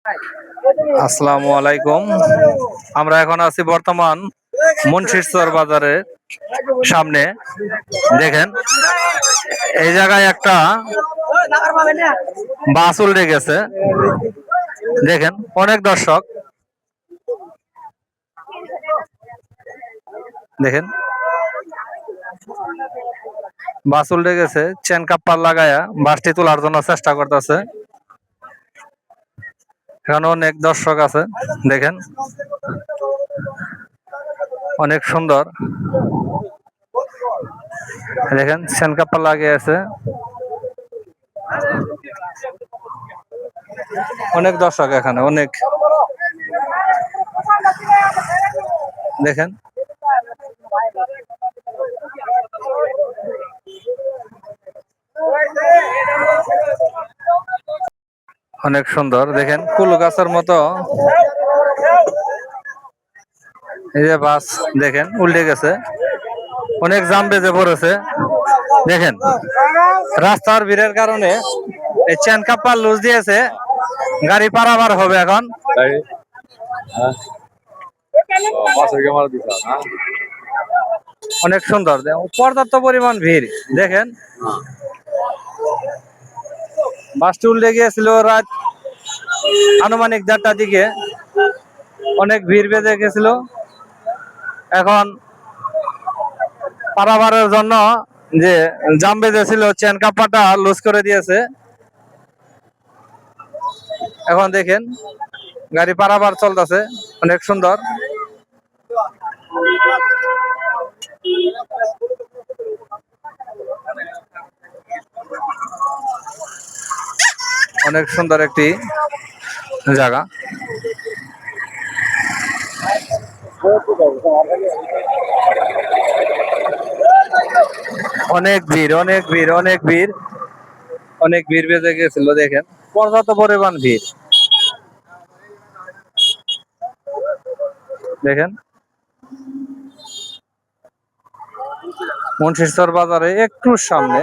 আসসালামু আলাইকুম। আমরা এখন আছি বর্তমান মুন্সিরচর বাজারের সামনে। দেখেন এই জায়গায় একটা বাস উল্টে গেছে। দেখেন অনেক দর্শক, দেখেন বাস উল্টে গেছে, চেন কাপ্পার লাগায়া বাসটি তোলার জন্য চেষ্টা করতেছে। এখানে অনেক দর্শক আছে, দেখেন অনেক সুন্দর। দেখেন চেন কাপ্পা লাগিয়ে আছে, অনেক দর্শক এখানে অনেক। দেখেন অনেক সুন্দর। দেখেন কুল গাছের মতো এই যে বাস, দেখেন উল্টে গেছে, অনেক জাম বেজে পড়েছে। দেখেন রাস্তার ভিড়ের কারণে এই চেন কাপ্পা লুজ দিয়েছে, গাড়ি পারাবার হবে এখন। অনেক সুন্দর, পর্যাপ্ত পরিমাণ ভিড়। দেখেন বাসটি উল্টে গিয়েছিল রাত আনুমানিক 4টার দিকে, অনেক ভিড় বেঁধে গেছিল। এখন পারাবারের জন্য যে জাম বেঁধেছিল, চেন কাপ্পাটা লুজ করে দিয়েছে। এখন দেখেন গাড়ি পারাবার চলতেছে, অনেক সুন্দর। অনেক সুন্দর একটি জায়গা। অনেক ভিড়, অনেক ভিড়, অনেক ভিড়, অনেক ভিড় বেজে গেছিল। দেখেন পর্যাপ্ত পরিমাণ ভিড়। দেখেন মুন্সিরচর বাজারে একটু সামনে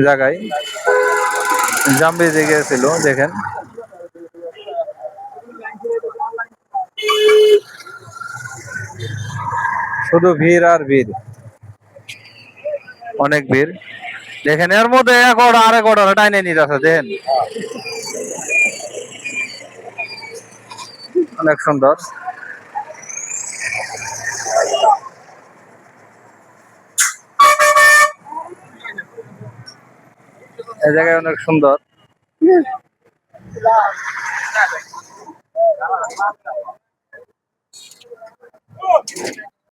জায়গায় জাম বেজে গিয়েছিল। দেখেন শুধু ভিড় আর ভিড়, অনেক ভিড়। দেখেন এর মধ্যে এক অর্ডার আরেক অর্ডার টাইনে নিতে আছে। দেখেন অনেক সুন্দর। এই জায়গায় অনেক সুন্দর।